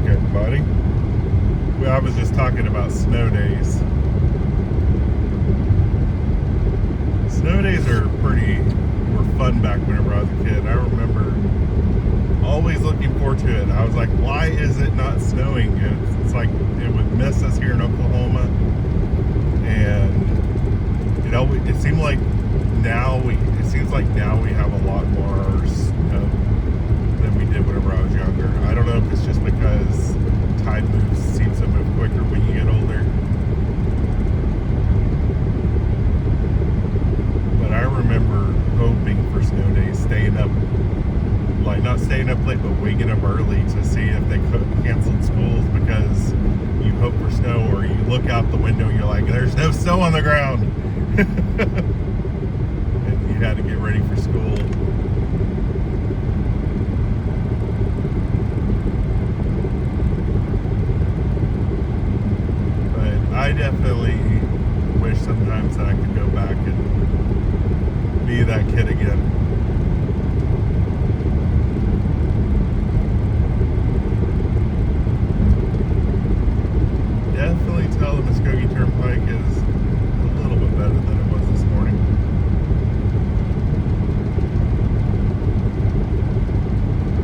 everybody. Well, I was just talking about snow days. Snow days were fun back whenever I was a kid. I remember always looking forward to it. I was like, why is it not snowing? It's like it would miss us here in Oklahoma. And it seems like now we have a lot more snow than we did whenever I was younger. I don't know if it's just because time seems to move quicker when you get older. But I remember hoping for snow days, staying up, like not staying up late, but waking up early to see if they canceled schools because you hope for snow, or you look out the window and you're like, there's no snow on the ground. And you had to get ready for school. I definitely wish sometimes that I could go back and be that kid again. Definitely tell the Muskogee Turnpike is a little bit better than it was this morning.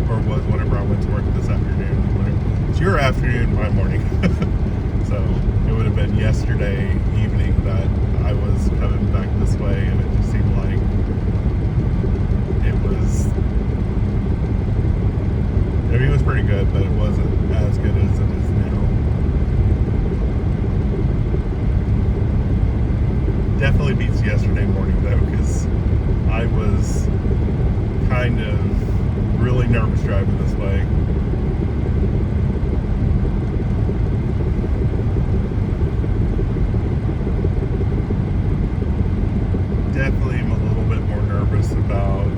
Or was whenever I went to work this afternoon. It's your afternoon, my morning. So it would have been yesterday evening that I was coming back this way, and it just seemed like it was pretty good, but it wasn't as good as it is now. Definitely beats yesterday morning though, because I was kind of really nervous driving this way. Definitely am a little bit more nervous about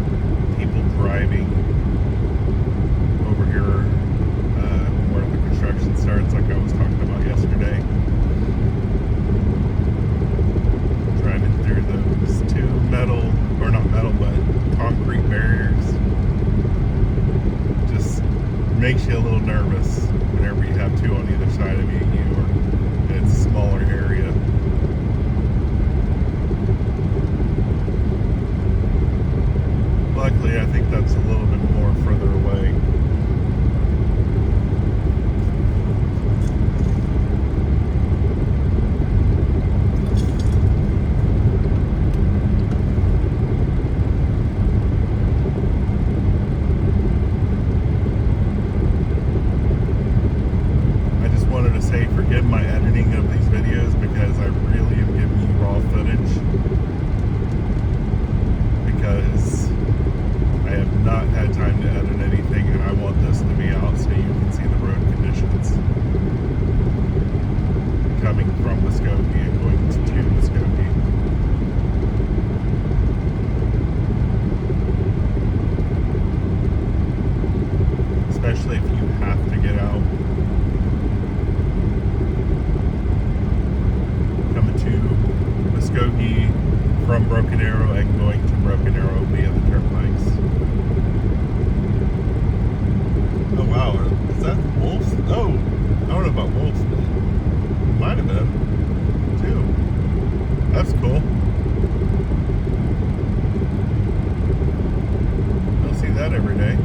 people driving over here where the construction starts, like I was talking about yesterday. Driving through those two concrete barriers just makes you a little nervous whenever you have two on either side of you or it's a smaller area. Luckily, I think that's a little bit more further away. I just wanted to say forgive my editing of these videos because I really am giving you raw footage. Because I have not had time to edit anything, and I want this to be out so you can see the road conditions coming from Muskogee and going to Muskogee. Especially if you have to get out. Coming to Muskogee from Broken Arrow and going to Broken Arrow via the turnpikes. Oh wow, is that wolves? Oh, I don't know about wolves, but it might have been too. That's cool. Don't see that every day.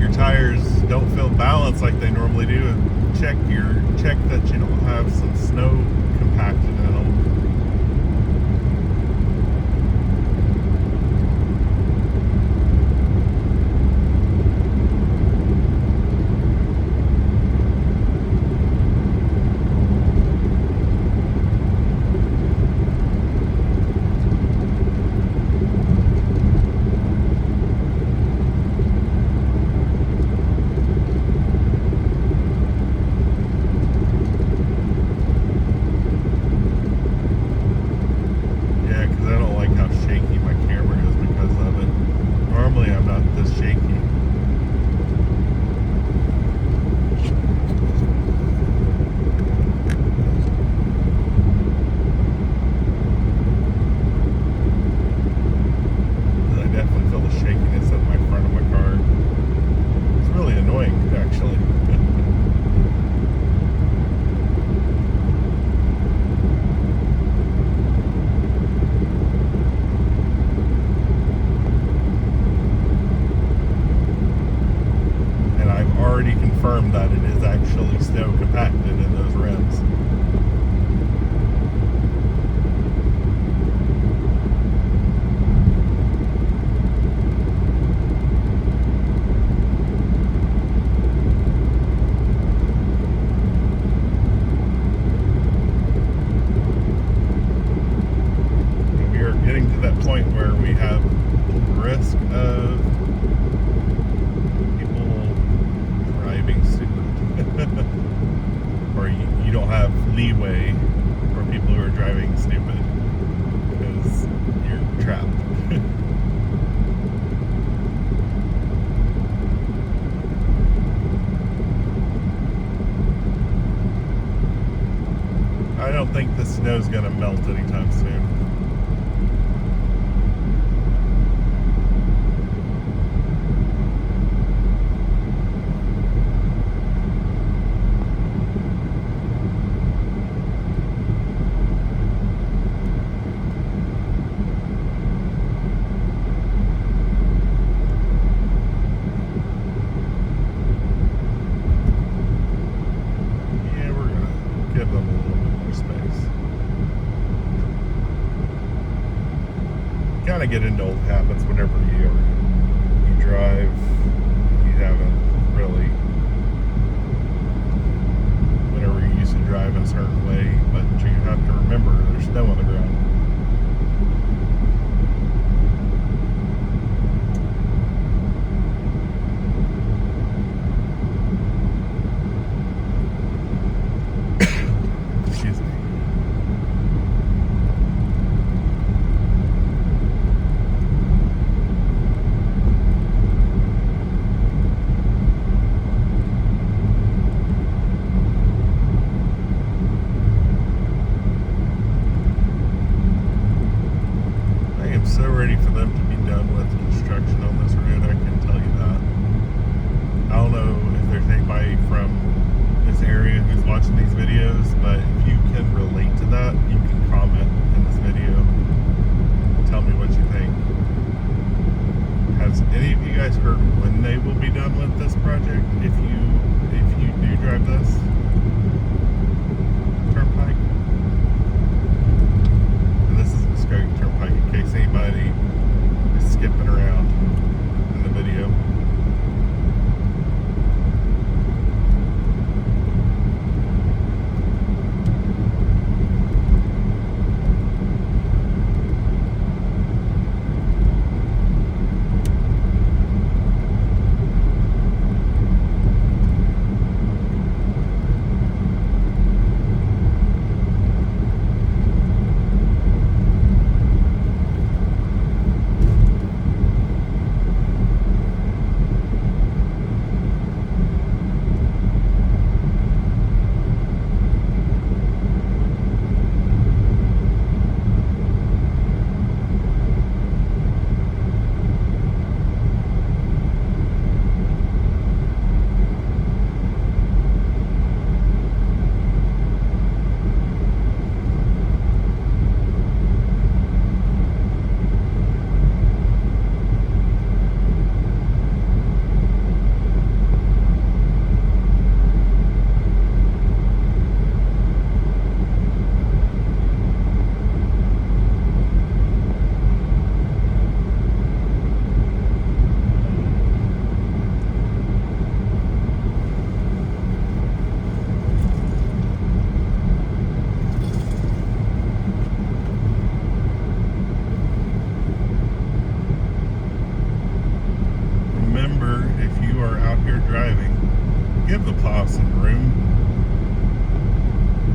your tires don't feel balanced like they normally do, check that you don't have some snow compacted in them. Confirmed that it is actually snow compacted in those rims. And we are getting to that point where we have risk of or you don't have leeway for people who are driving stupid because you're trapped. I don't think the snow's gonna melt anytime soon. Give them a little bit more space. Kind of get into old habits whenever you drive. You haven't really, whenever you used to drive in a certain way, but you have to remember there's snow on the ground. So ready for them to be done with construction on this road, I can tell you that. I don't know if there's anybody from this area who's watching these videos, but if you can relate to that, you can comment in this video and tell me what you think. Has any of you guys heard when they will be done with this project? If you do drive this turnpike? Turnpike, in case anybody is skipping around in the video. you're driving, give the plow some room.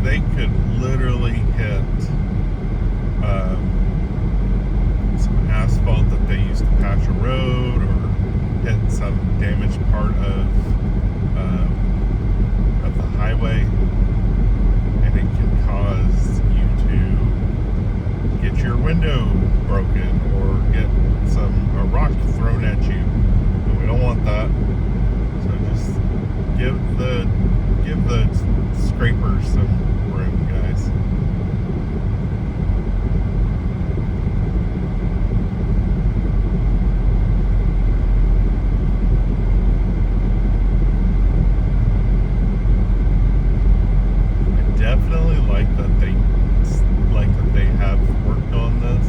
They could literally hit some asphalt that they used to patch a road, or hit some damaged part of the highway, and it can cause you to get your window broken or get a rock thrown at you. And we don't want that. So just give the scrapers some room, guys. I definitely like that they have worked on this,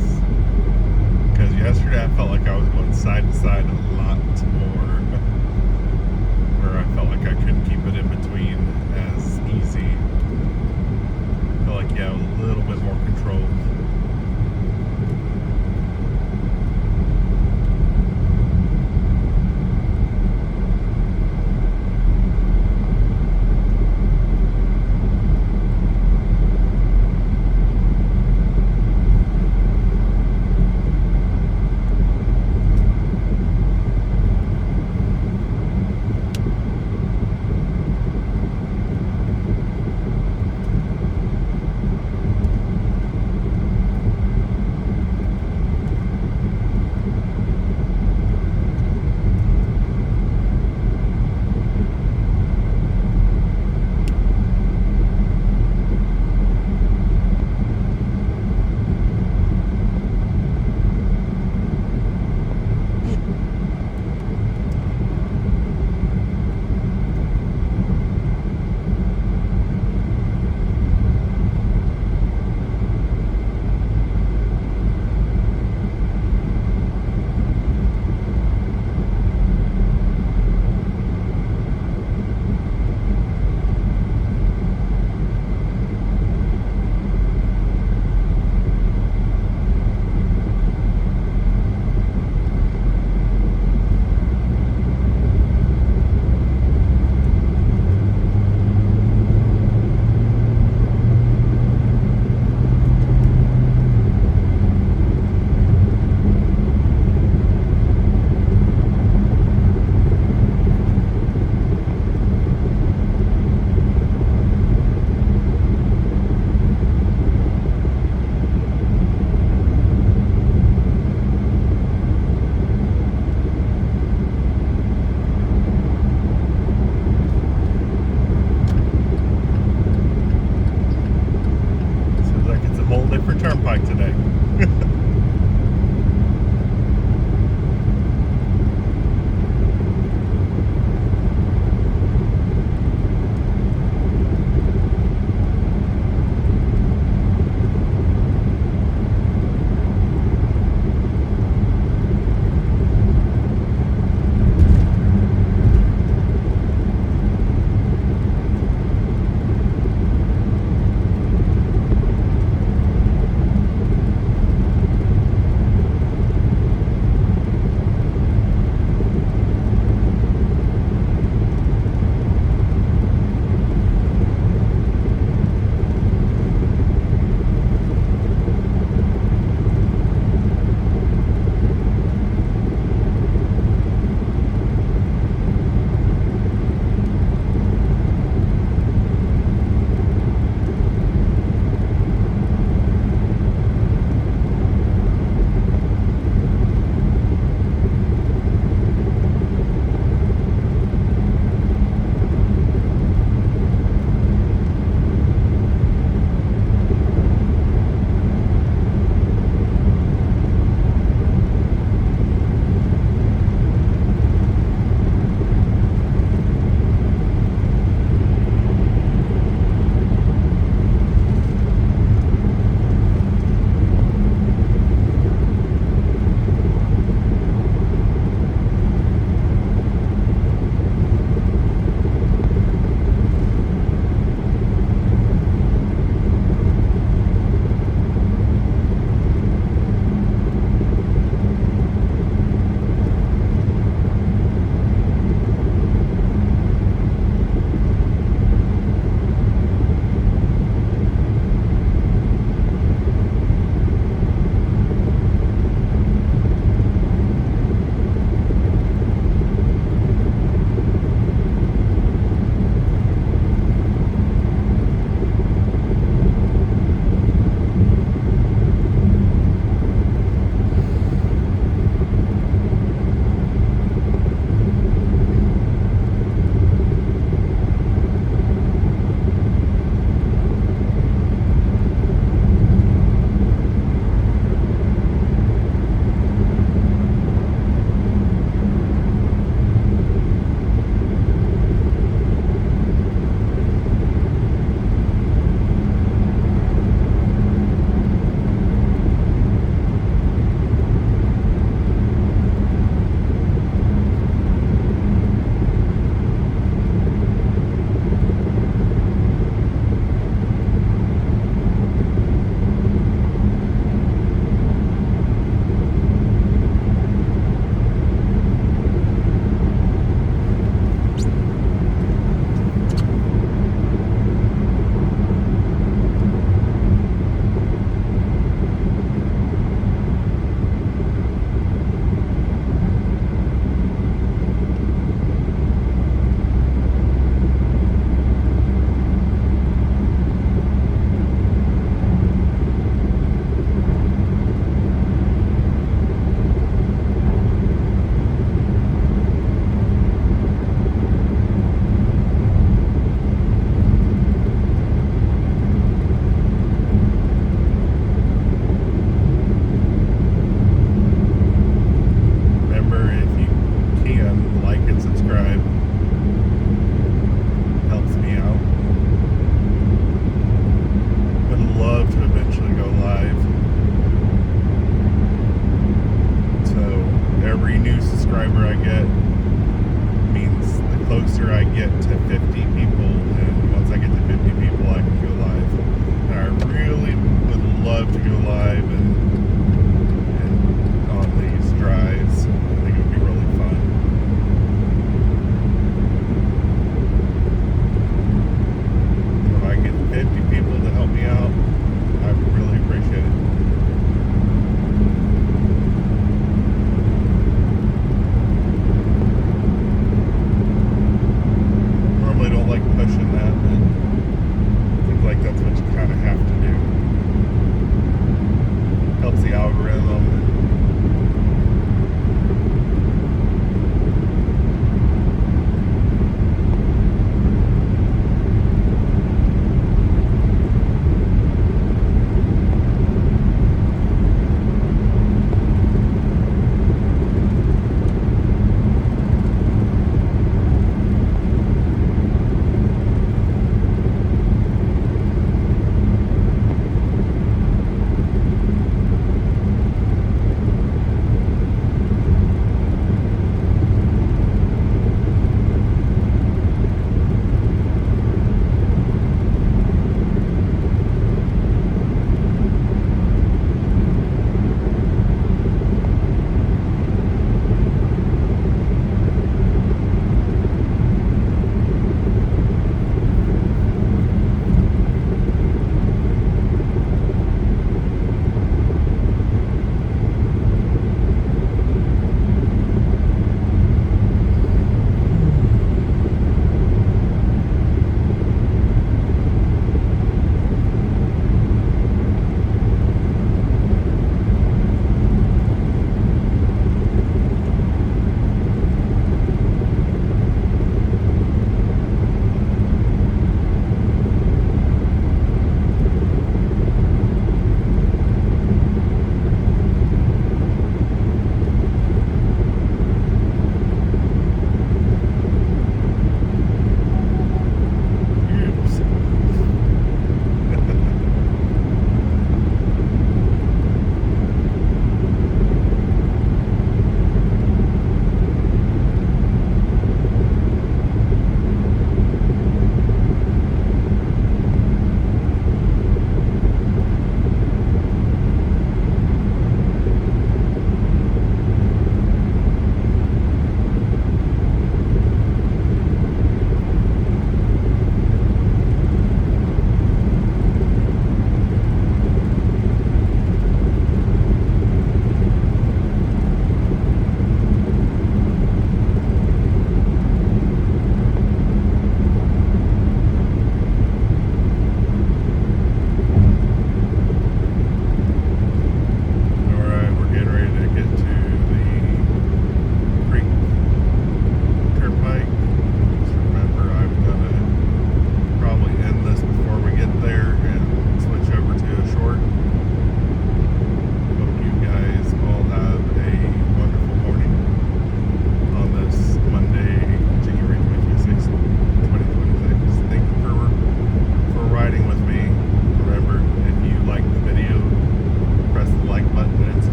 because yesterday I felt like I was going side to side a lot more, where I felt like I couldn't keep it in between as easy. I feel like you have a little bit more control. subscriber I get means the closer I get to 50 people, and once I get to 50 people, I can go live. And I really would love to go live and